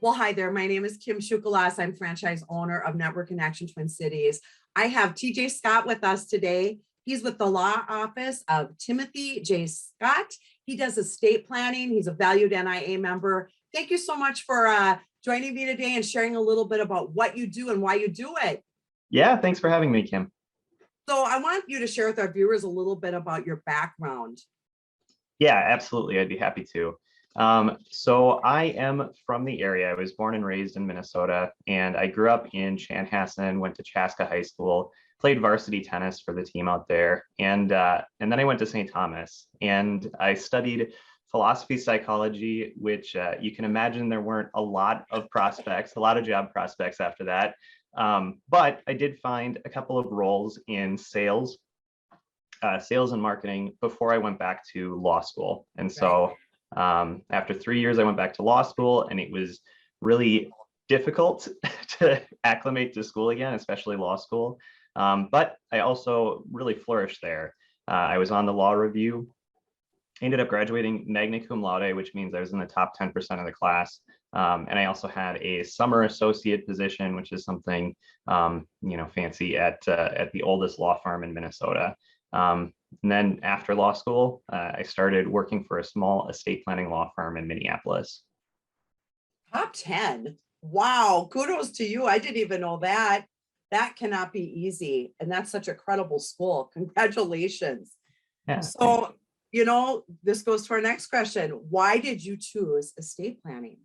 Well, hi there. My name is Kim Tsoukalas. I'm franchise owner of Network and Action Twin Cities. I have TJ Scott with us today. He's with the law office of Timothy J. Scott. He does estate planning. He's a valued NIA member. Thank you so much for joining me today and sharing a little bit about what you do and why you do it. Yeah, thanks for having me, Kim. So I want you to share with our viewers a little bit about your background. Yeah, absolutely. I'd be happy to. So I am from the area. I was born and raised in Minnesota, and I grew up in Chanhassen, went to Chaska High School, played varsity tennis for the team out there, and then I went to St. Thomas, and I studied philosophy psychology, which you can imagine there weren't a lot of job prospects after that. But I did find a couple of roles in sales and marketing before I went back to law school. And so after 3 years, I went back to law school, and it was really difficult to acclimate to school again, especially law school. But I also really flourished there. I was on the law review, ended up graduating magna cum laude, which means I was in the top 10% of the class. And I also had a summer associate position, which is something, fancy at the oldest law firm in Minnesota. And then after law school, I started working for a small estate planning law firm in Minneapolis. Top 10. Wow. Kudos to you. I didn't even know that. That cannot be easy. And that's such a credible school. Congratulations. Yeah. So, this goes to our next question. Why did you choose estate planning?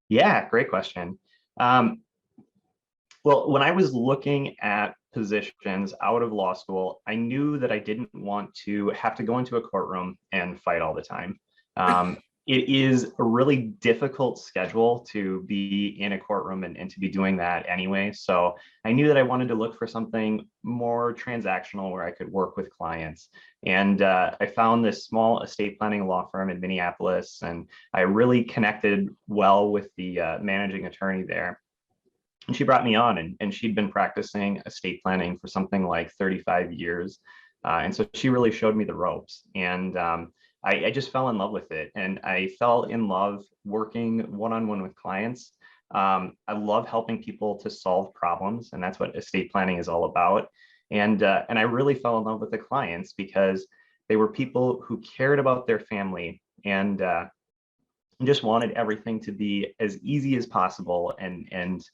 Yeah, great question. Well, when I was looking at positions out of law school, I knew that I didn't want to have to go into a courtroom and fight all the time. It is a really difficult schedule to be in a courtroom and to be doing that anyway. So I knew that I wanted to look for something more transactional where I could work with clients. And I found this small estate planning law firm in Minneapolis, and I really connected well with the managing attorney there. And she brought me on, and she'd been practicing estate planning for something like 35 years. And so she really showed me the ropes. And I just fell in love with it. And I fell in love working one-on-one with clients. I love helping people to solve problems, and that's what estate planning is all about. And I really fell in love with the clients because they were people who cared about their family and just wanted everything to be as easy as possible and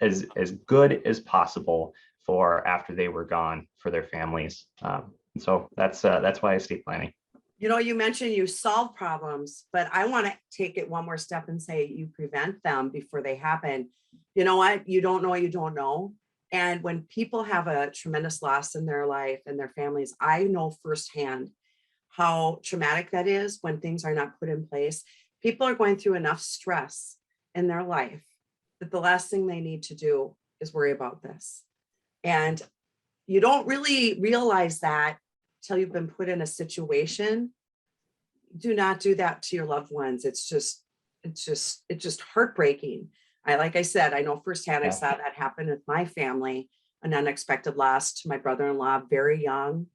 as good as possible for after they were gone for their families. And so that's why estate planning. You mentioned you solve problems, but I want to take it one more step and say you prevent them before they happen. You know what? You don't know what you don't know. And when people have a tremendous loss in their life and their families, I know firsthand how traumatic that is when things are not put in place. People are going through enough stress in their life that the last thing they need to do is worry about this. And you don't really realize that till you've been put in a situation. Do not do that to your loved ones. It's just heartbreaking. Like I said, I know firsthand, I saw that happen with my family, an unexpected loss to my brother-in-law, very young.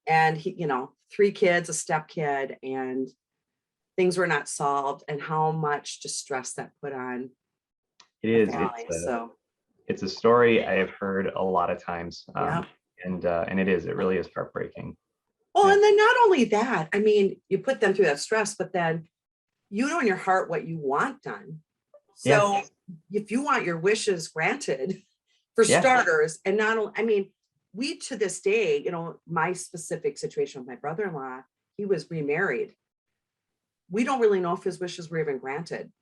And he, 3 kids, a step kid, and things were not solved, and how much distress that put on. It is. It's a story I have heard a lot of times. And it really is heartbreaking. Well, and then not only that, I mean, you put them through that stress, but then you know in your heart what you want done. So if you want your wishes granted, for starters, and not only, I mean, we to this day, my specific situation with my brother-in-law, he was remarried. We don't really know if his wishes were even granted.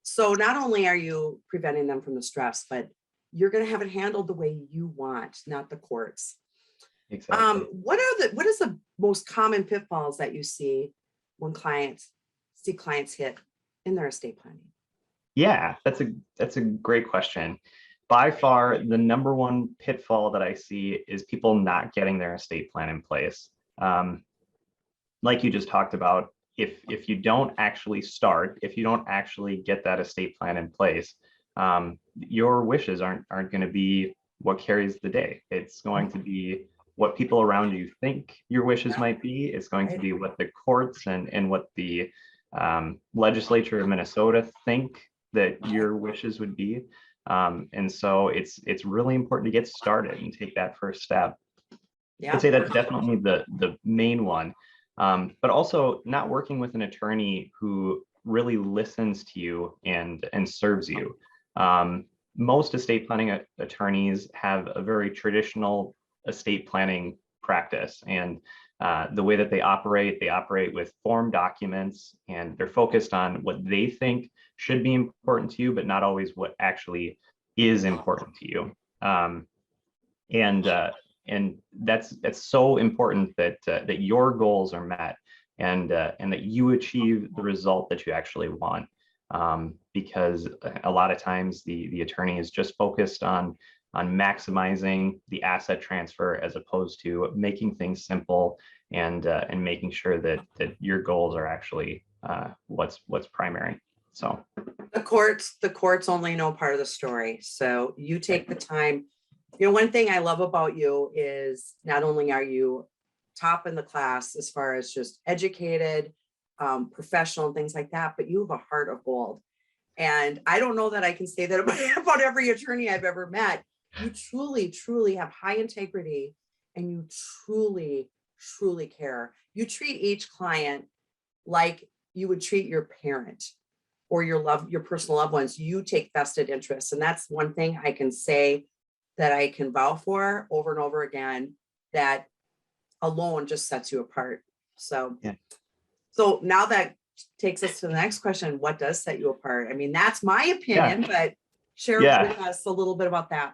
So not only are you preventing them from the stress, but you're going to have it handled the way you want, not the courts. Exactly. What is the most common pitfalls that you see when clients hit in their estate planning? Yeah, that's a great question. By far, the number one pitfall that I see is people not getting their estate plan in place. Like you just talked about, if you don't actually start, if you don't actually get that estate plan in place, your wishes aren't going to be what carries the day. It's going to be what people around you think your wishes might be. It's going to be what the courts and what the legislature of Minnesota think that your wishes would be. And so it's really important to get started and take that first step. Yeah. I'd say that's definitely the main one. But also not working with an attorney who really listens to you and serves you. Most estate planning attorneys have a very traditional estate planning practice, and the way that they operate with form documents, and they're focused on what they think should be important to you, but not always what actually is important to you. And that's so important that that your goals are met, and that you achieve the result that you actually want. Because a lot of times the attorney is just focused on maximizing the asset transfer, as opposed to making things simple and making sure that your goals are actually what's primary. So the courts only know part of the story. So you take the time. You know, one thing I love about you is not only are you top in the class as far as just educated, professional and things like that, but you have a heart of gold. And I don't know that I can say that about every attorney I've ever met. You truly, truly have high integrity, and you truly, truly care. You treat each client like you would treat your parent or your personal loved ones. You take vested interests. And that's one thing I can say that I can vouch for over and over again, that alone just sets you apart. So, yeah. So now that takes us to the next question. What does set you apart? I mean, that's my opinion, but share with us a little bit about that.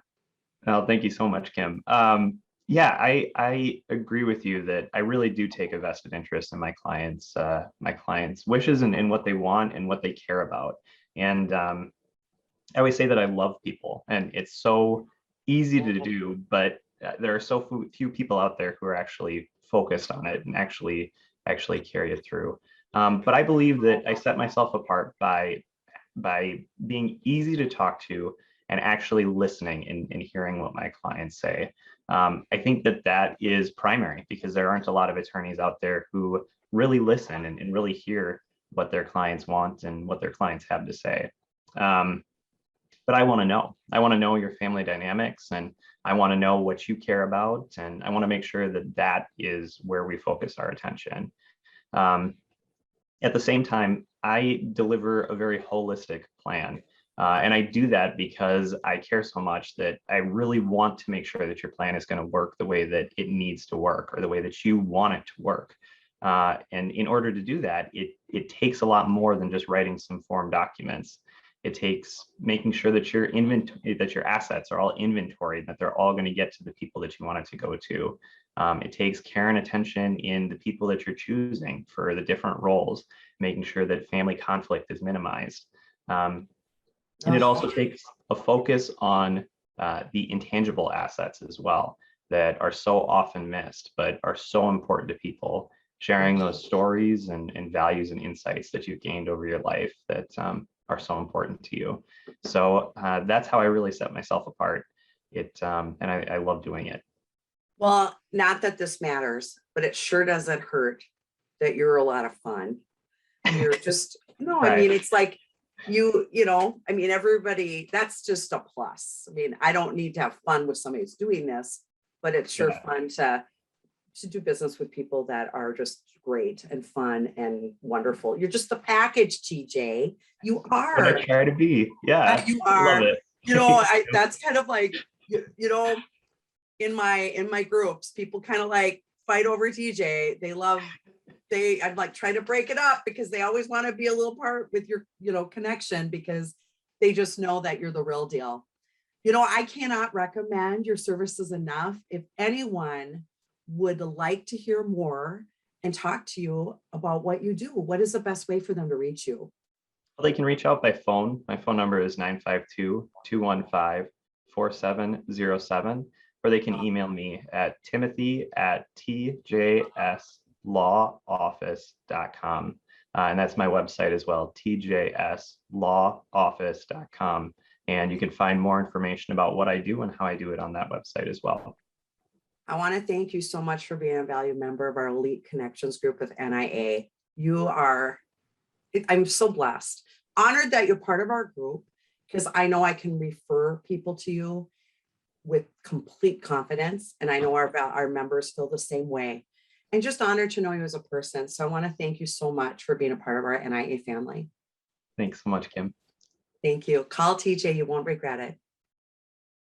Oh, thank you so much, Kim. Yeah, I agree with you that I really do take a vested interest in my clients' wishes and what they want and what they care about. And I always say that I love people, and it's so easy to do, but there are so few people out there who are actually focused on it and actually carry it through. But I believe that I set myself apart by being easy to talk to and actually listening and hearing what my clients say. I think that is primary, because there aren't a lot of attorneys out there who really listen and really hear what their clients want and what their clients have to say. But I want to know your family dynamics, and I want to know what you care about, and I want to make sure that is where we focus our attention. At the same time, I deliver a very holistic plan. And I do that because I care so much that I really want to make sure that your plan is going to work the way that it needs to work, or the way that you want it to work. And in order to do that, it takes a lot more than just writing some form documents. It takes making sure that your assets are all inventoried, that they're all going to get to the people that you want it to go to. It takes care and attention in the people that you're choosing for the different roles, making sure that family conflict is minimized. And it also takes a focus on the intangible assets as well, that are so often missed, but are so important to people, sharing those stories and values and insights that you've gained over your life that are so important to you. So that's how I really set myself apart. And I love doing it. Well, not that this matters, but it sure doesn't hurt that you're a lot of fun. You're just, no, I mean, it's like, you know, I mean, everybody, that's just a plus. I mean, I don't need to have fun with somebody who's doing this, but it's sure fun to do business with people that are just great and fun and wonderful. You're just the package, TJ. You are. What I try to be. Yeah. You are. Love it. You know, that's kind of like, you know, in my groups, people kind of like fight over TJ. I'm like trying to break it up, because they always want to be a little part with your, you know, connection, because they just know that you're the real deal. You know, I cannot recommend your services enough. If anyone would like to hear more and talk to you about what you do, what is the best way for them to reach you? Well, they can reach out by phone. My phone number is 952-215-4707, or they can email me at timothy@tjslawoffice.com. And that's my website as well, tjslawoffice.com. And you can find more information about what I do and how I do it on that website as well. I want to thank you so much for being a valued member of our Elite Connections group with NIA. You are I'm so blessed. Honored that you're part of our group, because I know I can refer people to you with complete confidence. And I know our members feel the same way. And just honored to know you as a person. So I want to thank you so much for being a part of our NIA family. Thanks so much, Kim. Thank you. Call TJ, you won't regret it.